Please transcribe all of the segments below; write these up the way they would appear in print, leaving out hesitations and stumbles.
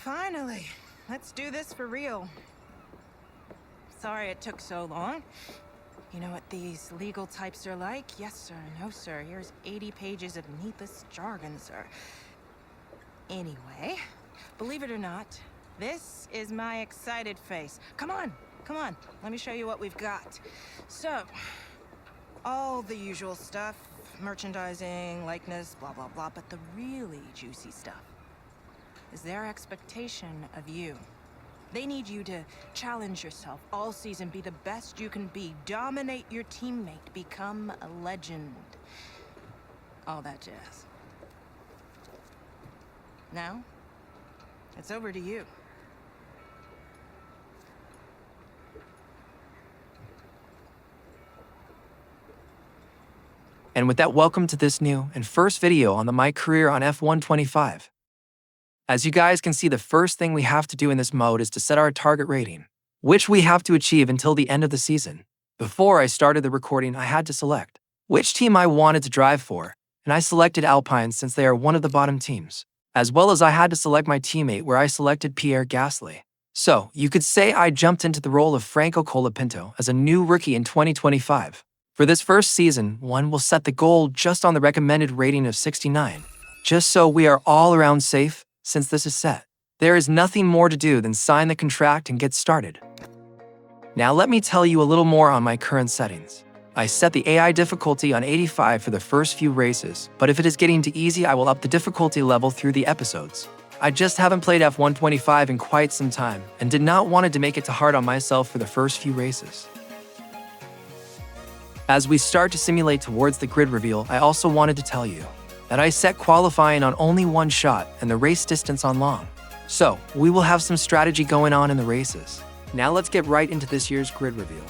Finally. Let's do this for real. Sorry it took so long. You know what these legal types are like? Yes, sir. No, sir. Here's 80 pages of needless jargon, sir. Anyway, believe it or not, this is my excited face. Come on. Let me show you what we've got. So, all the usual stuff. Merchandising, likeness, blah, blah, blah. But the really juicy stuff is their expectation of you. They need you to challenge yourself all season, be the best you can be, dominate your teammate, become a legend. All that jazz. Now, it's over to you. And with that, welcome to this new and first video on my career on F125. As you guys can see, the first thing we have to do in this mode is to set our target rating, which we have to achieve until the end of the season. Before I started the recording, I had to select which team I wanted to drive for, and I selected Alpine since they are one of the bottom teams, as well as I had to select my teammate where I selected Pierre Gasly. So, you could say I jumped into the role of Franco Colapinto as a new rookie in 2025. For this first season, one will set the goal just on the recommended rating of 69, just so we are all around safe. Since this is set, there is nothing more to do than sign the contract and get started. Now let me tell you a little more on my current settings. I set the AI difficulty on 85 for the first few races, but if it is getting too easy, I will up the difficulty level through the episodes. I just haven't played F125 in quite some time and did not want to make it too hard on myself for the first few races. As we start to simulate towards the grid reveal, I also wanted to tell you that I set qualifying on only one shot and the race distance on long. So, we will have some strategy going on in the races. Now let's get right into this year's grid reveal.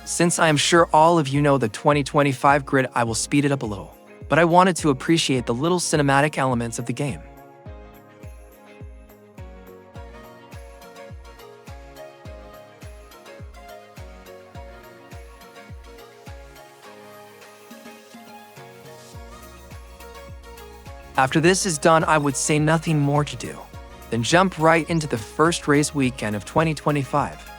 Since I am sure all of you know the 2025 grid, I will speed it up a little. But I wanted to appreciate the little cinematic elements of the game. After this is done, I would say nothing more to do than jump right into the first race weekend of 2025.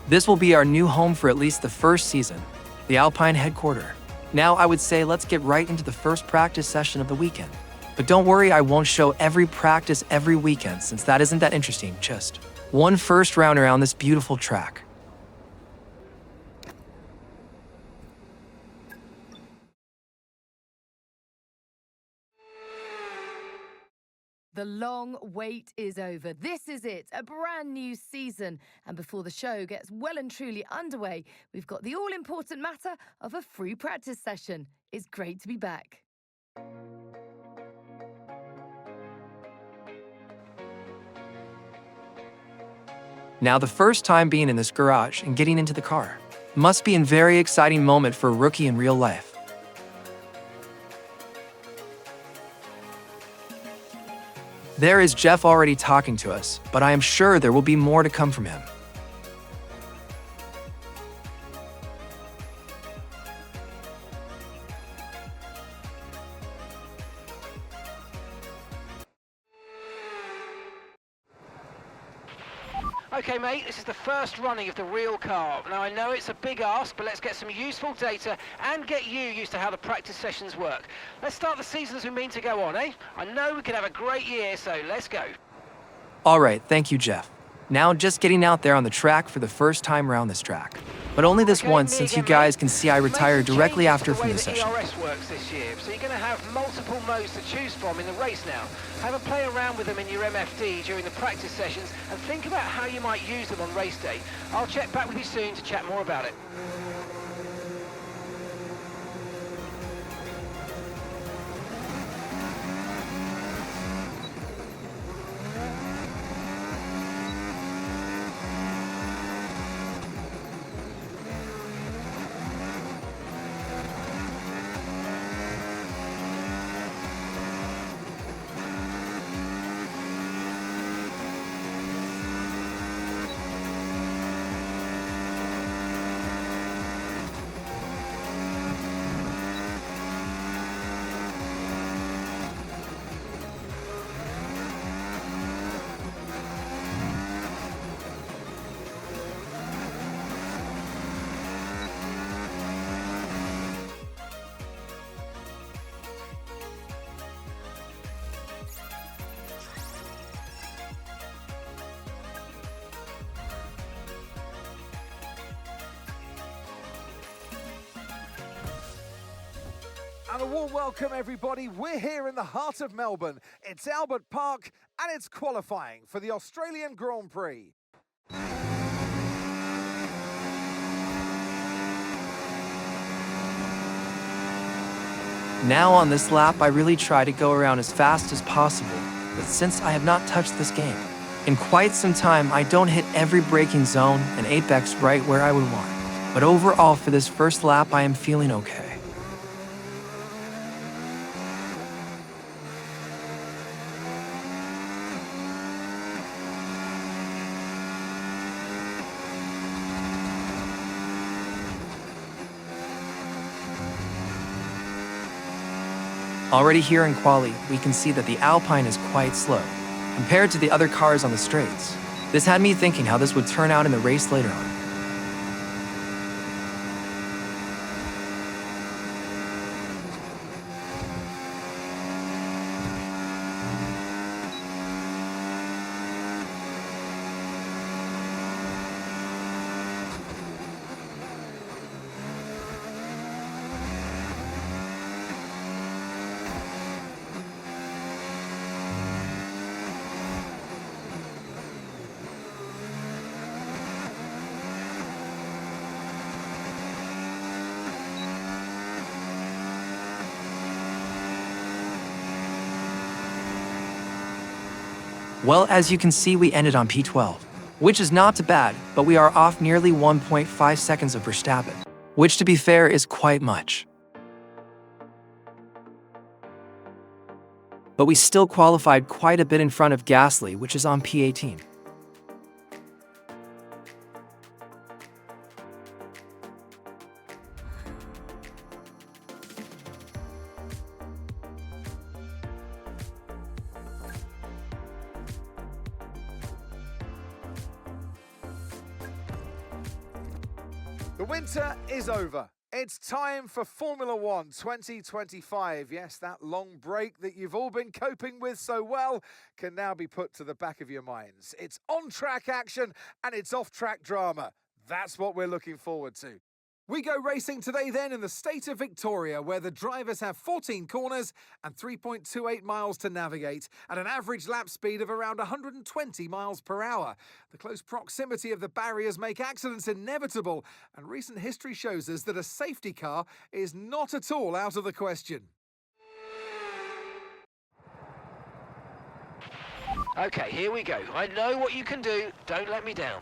This will be our new home for at least the first season, the Alpine headquarters. Now I would say let's get right into the first practice session of the weekend. But don't worry, I won't show every practice every weekend since that isn't that interesting, just one first round around this beautiful track. The long wait is over. This is it, a brand new season. And before the show gets well and truly underway, we've got the all-important matter of a free practice session. It's great to be back. Now the first time being in this garage and getting into the car must be a very exciting moment for a rookie in real life. There is Jeff already talking to us, but I am sure there will be more to come from him. Okay, mate, this is the first running of the real car. Now, I know it's a big ask, but let's get some useful data and get you used to how the practice sessions work. Let's start the season as we mean to go on, eh? I know we can have a great year, so let's go. All right, thank you, Jeff. Now just getting out there on the track for the first time around this track. But only this once, since you guys can see I retired directly after from the session. The ERS works this year, so you're going to have multiple modes to choose from in the race now. Have a play around with them in your MFD during the practice sessions and think about how you might use them on race day. I'll check back with you soon to chat more about it. And a warm welcome, everybody. We're here in the heart of Melbourne. It's Albert Park, and it's qualifying for the Australian Grand Prix. Now on this lap, I really try to go around as fast as possible, but since I have not touched this game in quite some time, I don't hit every braking zone and apex right where I would want. But overall, for this first lap, I am feeling okay. Already here in quali, we can see that the Alpine is quite slow compared to the other cars on the straights. This had me thinking how this would turn out in the race later on. Well, as you can see, we ended on P12, which is not too bad, but we are off nearly 1.5 seconds of Verstappen, which to be fair is quite much. But we still qualified quite a bit in front of Gasly, which is on P18. The winter is over. It's time for Formula One 2025. Yes, that long break that you've all been coping with so well can now be put to the back of your minds. It's on-track action and it's off-track drama. That's what we're looking forward to. We go racing today then in the state of Victoria, where the drivers have 14 corners and 3.28 miles to navigate at an average lap speed of around 120 miles per hour. The close proximity of the barriers make accidents inevitable, and recent history shows us that a safety car is not at all out of the question. Okay, here we go. I know what you can do. Don't let me down.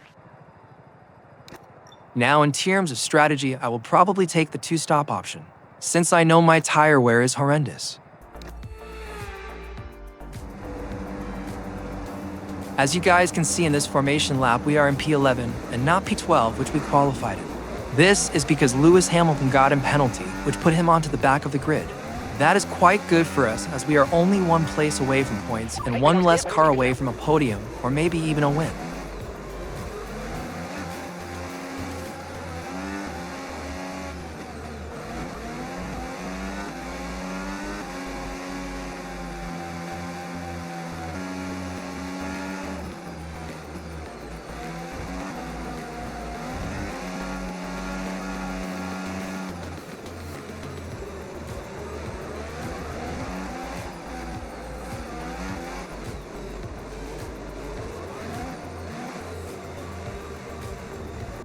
Now, in terms of strategy, I will probably take the two-stop option, since I know my tire wear is horrendous. As you guys can see in this formation lap, we are in P11 and not P12, which we qualified in. This is because Lewis Hamilton got a penalty, which put him onto the back of the grid. That is quite good for us, as we are only one place away from points and one less car away from a podium, or maybe even a win.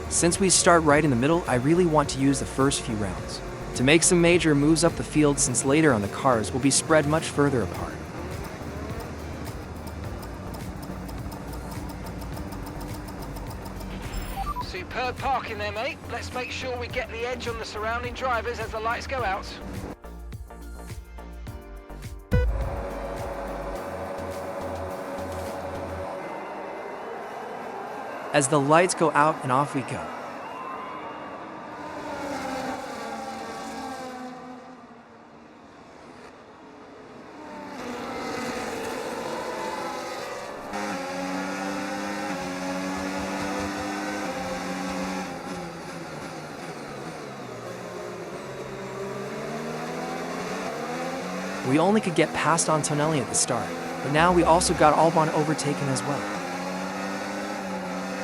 Since we start right in the middle, I really want to use the first few rounds to make some major moves up the field, since later on the cars will be spread much further apart. Superb parking there, mate. Let's make sure we get the edge on the surrounding drivers as the lights go out. As the lights go out and off we go. We only could get past Antonelli at the start, but now we also got Albon overtaken as well.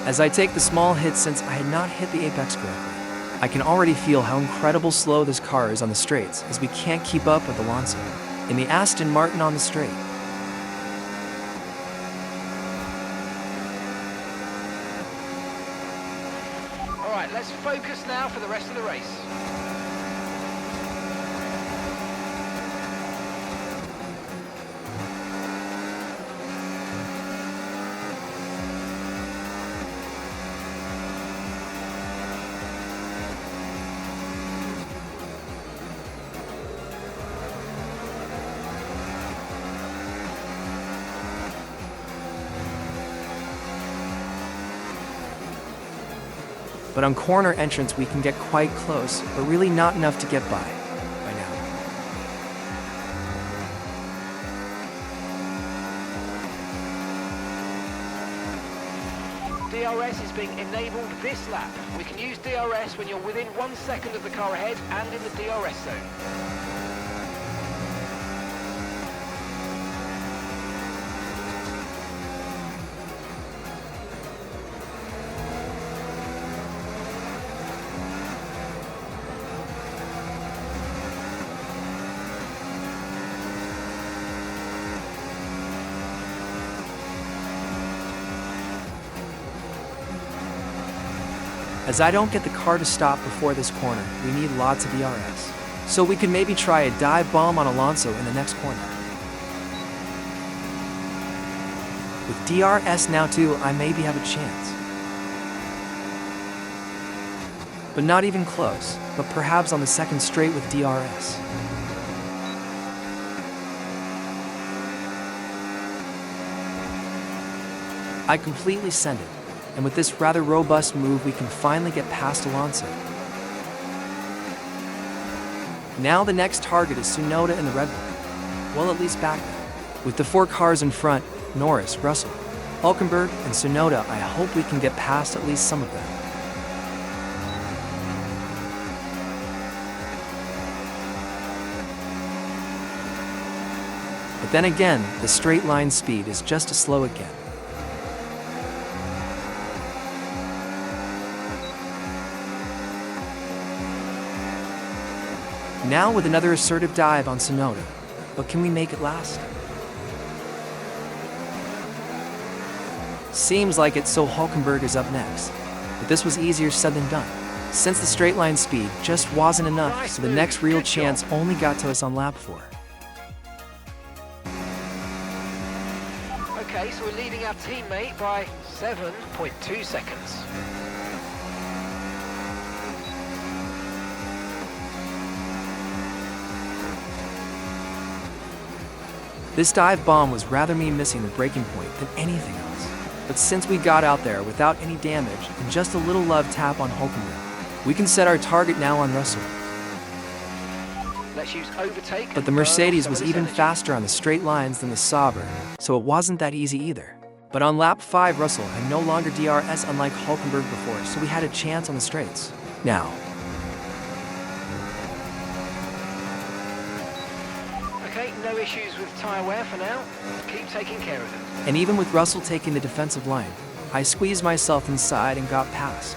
As I take the small hit since I had not hit the apex correctly. I can already feel how incredible slow this car is on the straights as we can't keep up with Alonso in the Aston Martin on the straight. All right, let's focus now for the rest of the race. But on corner entrance we can get quite close, but really not enough to get by now. DRS is being enabled this lap. We can use DRS when you're within 1 second of the car ahead and in the DRS zone. As I don't get the car to stop before this corner, we need lots of DRS. So we could maybe try a dive bomb on Alonso in the next corner. With DRS now too, I maybe have a chance. But not even close, but perhaps on the second straight with DRS. I completely send it. And with this rather robust move, we can finally get past Alonso. Now the next target is Tsunoda in the Red Bull. Well, at least back then. With the 4 cars in front, Norris, Russell, Hülkenberg, and Tsunoda, I hope we can get past at least some of them. But then again, the straight line speed is just as slow again. Now with another assertive dive on Tsunoda, but can we make it last? Seems like it, so Hülkenberg is up next, but this was easier said than done, since the straight line speed just wasn't enough, so the next real chance only got to us on lap 4. Okay, so we're leading our teammate by 7.2 seconds. This dive bomb was rather me missing the braking point than anything else. But since we got out there without any damage and just a little love tap on Hülkenberg, we can set our target now on Russell. Let's use overtake. But the Mercedes was even faster on the straight lines than the Sauber, so it wasn't that easy either. But on lap 5, Russell had no longer DRS unlike Hülkenberg before, so we had a chance on the straights. Now, Okay, no issues with tyre wear for now. Keep taking care of them. and even with Russell taking the defensive line, I squeezed myself inside and got past.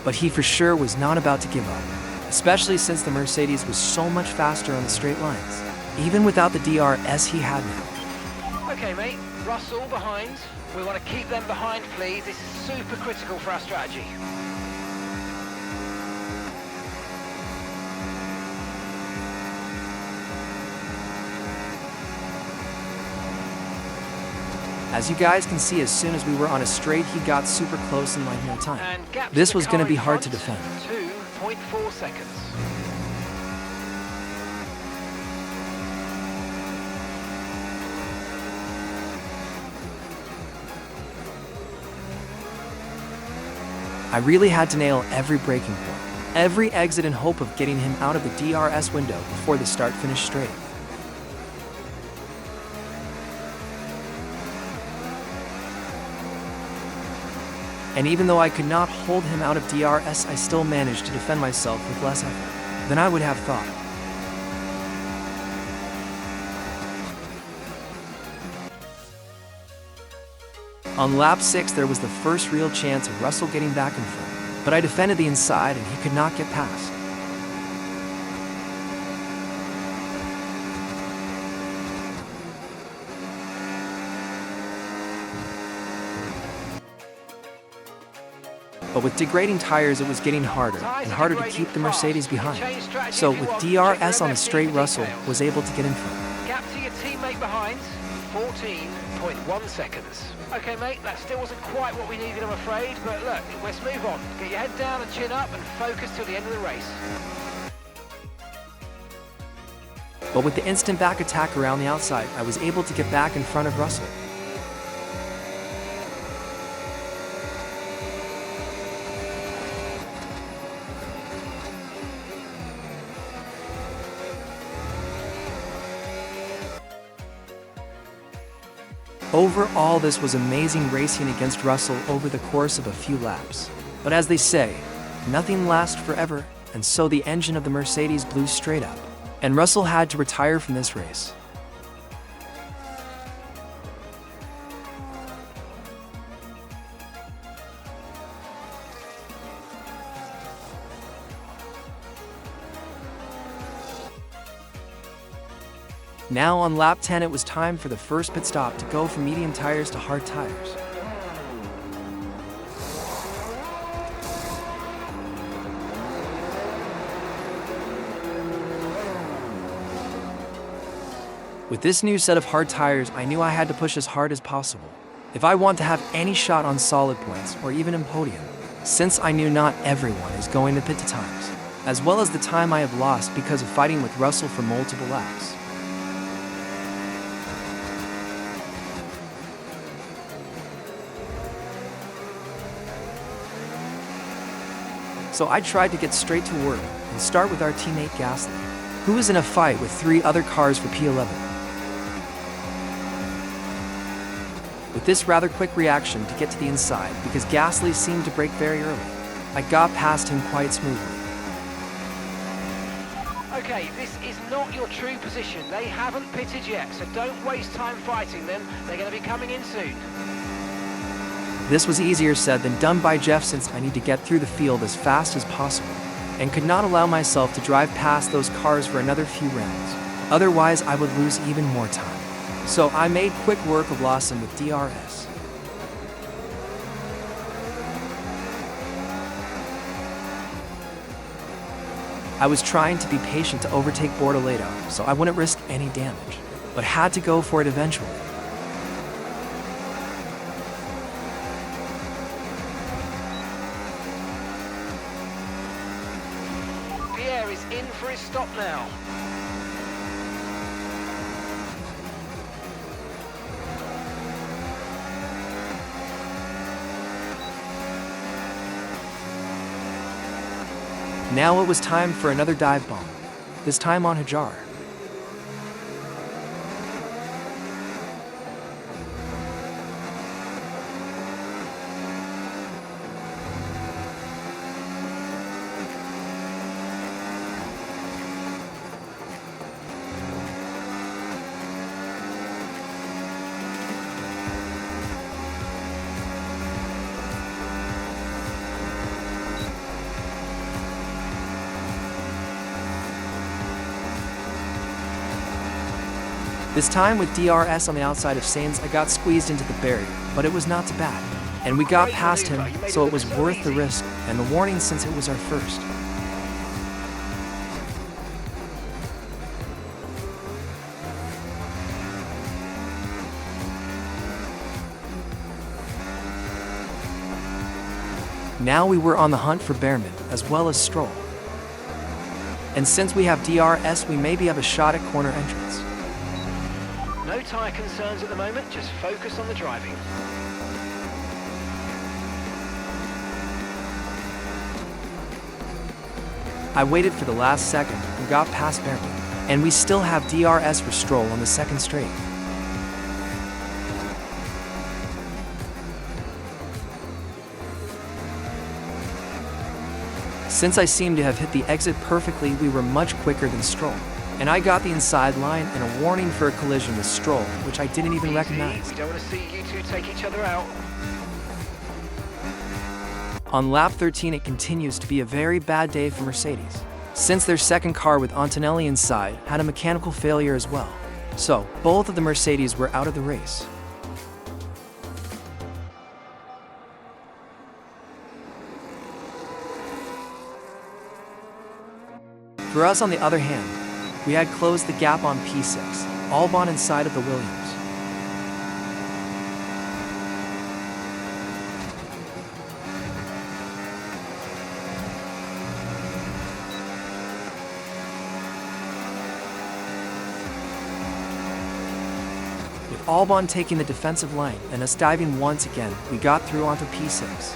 But he for sure was not about to give up, especially since the Mercedes was so much faster on the straight lines, even without the DRS he had now. Okay, mate. Russell behind. We want to keep them behind, please. This is super critical for our strategy. As you guys can see, as soon as we were on a straight, he got super close in like no time. And gap to This the was going car to be in hard to front, defend. 2.4 seconds. I really had to nail every braking point, every exit in hope of getting him out of the DRS window before the start-finish straight. And even though I could not hold him out of DRS, I still managed to defend myself with less effort than I would have thought. On lap 6, there was the first real chance of Russell getting back in front. but I defended the inside and he could not get past. But with degrading tires, it was getting harder and harder to keep the Mercedes behind. So with DRS on the straight, Russell was able to get in front. Gap to your teammate behind, 14.1 seconds. Okay, mate, that still wasn't quite what we needed, I'm afraid, but look, let's move on. Get your head down and chin up and focus till the end of the race. But with the instant back attack around the outside, I was able to get back in front of Russell. Overall, this was amazing racing against Russell over the course of a few laps. But as they say, nothing lasts forever, and so the engine of the Mercedes blew straight up, and Russell had to retire from this race. Now on lap 10, it was time for the first pit stop to go from medium tires to hard tires. With this new set of hard tires, I knew I had to push as hard as possible if I want to have any shot on solid points or even in podium, since I knew not everyone is going to pit to times, as well as the time I have lost because of fighting with Russell for multiple laps. So I tried to get straight to work and start with our teammate Gasly, who was in a fight with 3 other cars for P11. With this rather quick reaction to get to the inside, because Gasly seemed to brake very early, I got past him quite smoothly. Okay, this is not your true position. They haven't pitted yet, so don't waste time fighting them. They're going to be coming in soon. This was easier said than done by Jeff, since I need to get through the field as fast as possible and could not allow myself to drive past those cars for another few rounds. Otherwise, I would lose even more time. So I made quick work of Lawson with DRS. I was trying to be patient to overtake Bortoleto so I wouldn't risk any damage, but had to go for it eventually. Is in for his stop now. Now it was time for another dive bomb, this time on Hajar. This time with DRS on the outside of Sainz, I got squeezed into the barrier, but it was not too bad. And we got past him, so it was worth the risk and the warning since it was our first. Now we were on the hunt for Behrman as well as Stroll. And since we have DRS, we maybe have a shot at corner entrance. No tyre concerns at the moment, just focus on the driving. I waited for the last second and got past Behrman, and we still have DRS for Stroll on the second straight. Since I seemed to have hit the exit perfectly, we were much quicker than Stroll. And I got the inside line and a warning for a collision with Stroll, which I didn't even recognize. We don't want to see you two take each other out. On lap 13, it continues to be a very bad day for Mercedes, since their second car with Antonelli inside had a mechanical failure as well. So, both of the Mercedes were out of the race. For us, on the other hand, we had closed the gap on P6, Albon inside of the Williams. With Albon taking the defensive line and us diving once again, we got through onto P6.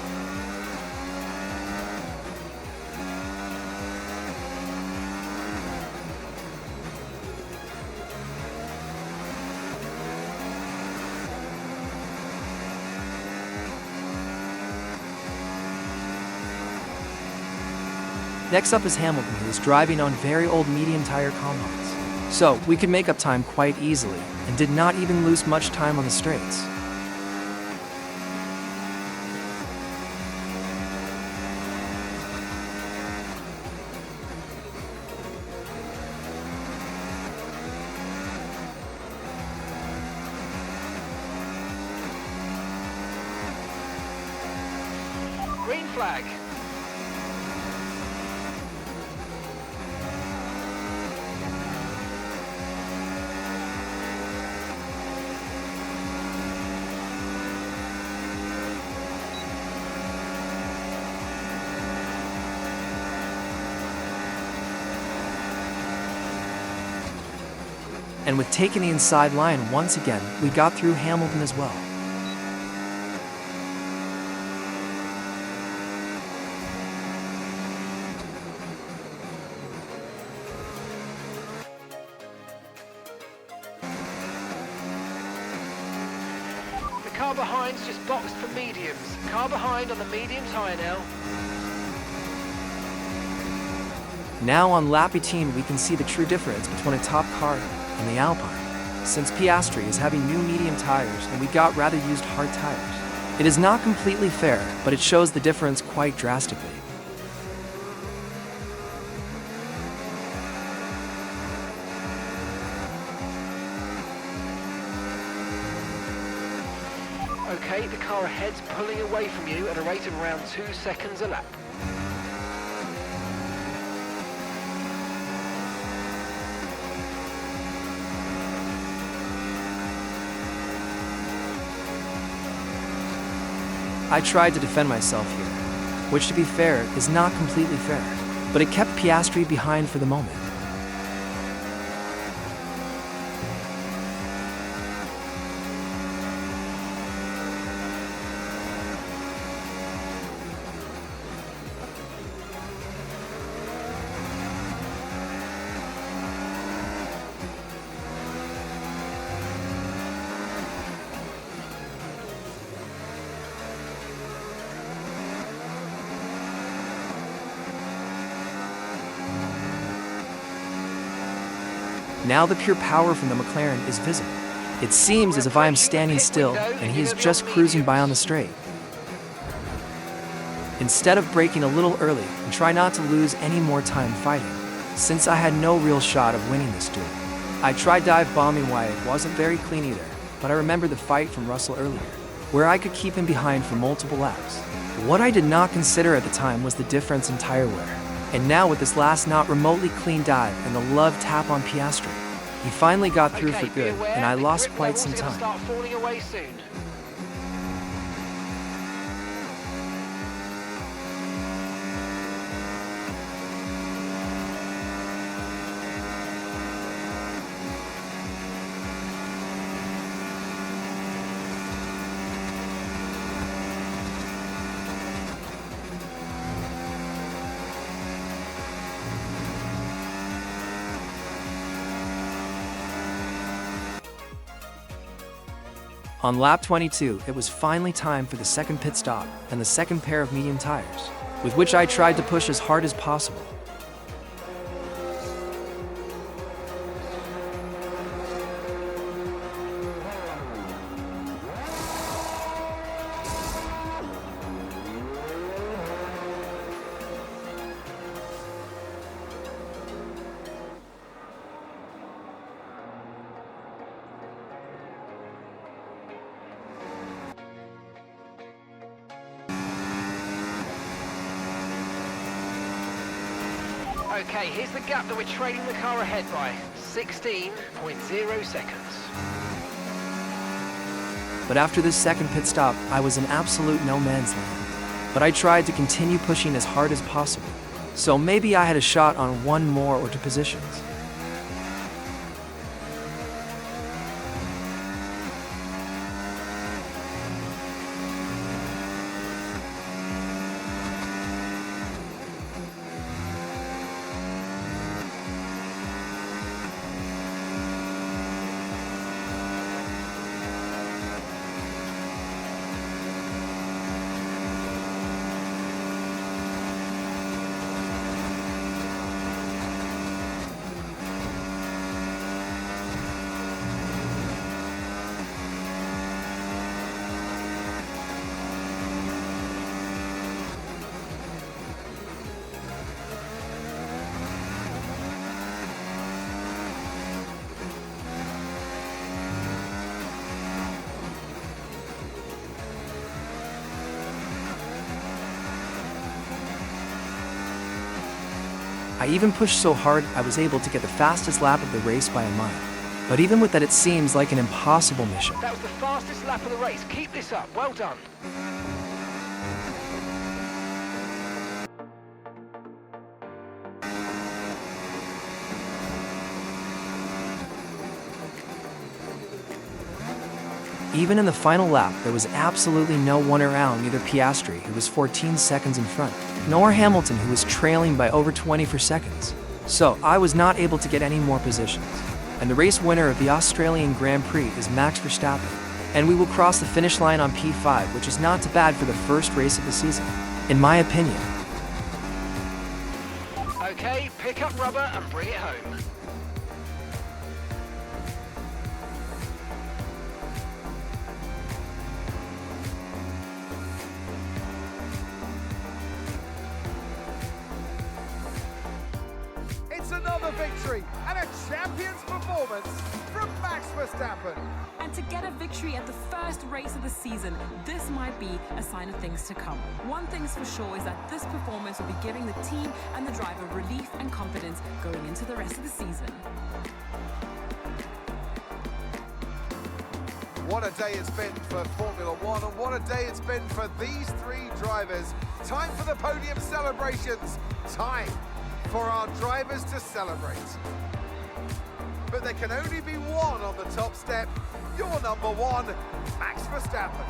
Next up is Hamilton, who is driving on very old medium tire compounds. So, we could make up time quite easily, and did not even lose much time on the straights. Green flag. And with taking the inside line once again, we got through Hamilton as well. The car behind's just boxed for mediums. Car behind on the medium tyre now. Now on lap 18, we can see the true difference between a top car and the Alpine, since Piastri is having new medium tires and we got rather used hard tires. It is not completely fair, but it shows the difference quite drastically. Okay, the car ahead's pulling away from you at a rate of around 2 seconds a lap. I tried to defend myself here, which to be fair is not completely fair, but it kept Piastri behind for the moment. Now the pure power from the McLaren is visible. It seems as if I am standing still and he is just cruising by on the straight. Instead of braking a little early and try not to lose any more time fighting, since I had no real shot of winning this duel, I tried dive bombing why it wasn't very clean either, but I remembered the fight from Russell earlier, where I could keep him behind for multiple laps. What I did not consider at the time was the difference in tire wear. And now with this last not remotely clean dive and the love tap on Piastri, he finally got through for good, and I lost quite some time. Start falling away soon. On lap 22, it was finally time for the second pit stop and the second pair of medium tires, with which I tried to push as hard as possible. Okay, here's the gap that we're trailing the car ahead by. 16.0 seconds. But after this second pit stop, I was in absolute no man's land. But I tried to continue pushing as hard as possible. So maybe I had a shot on one more or two positions. I even pushed so hard I was able to get the fastest lap of the race by a mile. But even with that, it seems like an impossible mission. That was the fastest lap of the race. Keep this up. Well done. Even in the final lap, there was absolutely no one around, neither Piastri, who was 14 seconds in front, nor Hamilton, who was trailing by over 24 seconds. So I was not able to get any more positions. And the race winner of the Australian Grand Prix is Max Verstappen. And we will cross the finish line on P5, which is not too bad for the first race of the season, in my opinion. Okay, pick up rubber and bring it home. It's another victory and a champion's performance from Max Verstappen. And to get a victory at the first race of the season, this might be a sign of things to come. One thing's for sure is that this performance will be giving the team and the driver relief and confidence going into the rest of the season. What a day it's been for Formula One, and what a day it's been for these three drivers. Time for the podium celebrations. Time for our drivers to celebrate. But there can only be one on the top step. Your number one, Max Verstappen.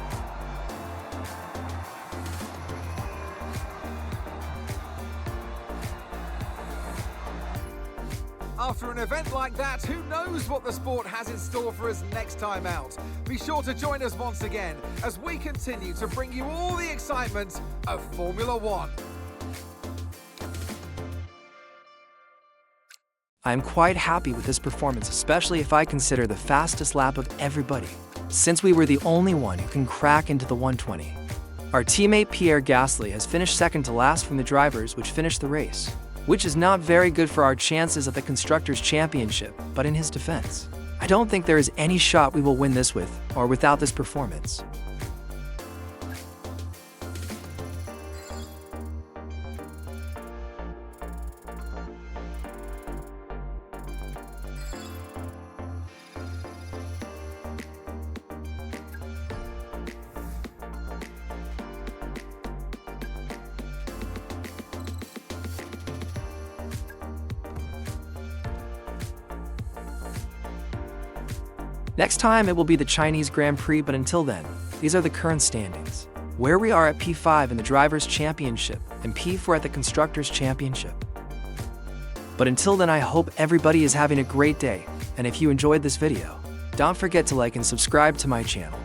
After an event like that, who knows what the sport has in store for us next time out? Be sure to join us once again as we continue to bring you all the excitement of Formula One. I am quite happy with this performance, especially if I consider the fastest lap of everybody, since we were the only one who can crack into the 120. Our teammate Pierre Gasly has finished second to last from the drivers which finished the race, which is not very good for our chances at the Constructors' Championship, but in his defense, I don't think there is any shot we will win this with or without this performance. Next time, it will be the Chinese Grand Prix, but until then, these are the current standings. Where we are at P5 in the Drivers' Championship and P4 at the Constructors' Championship. But until then, I hope everybody is having a great day, and if you enjoyed this video, don't forget to like and subscribe to my channel.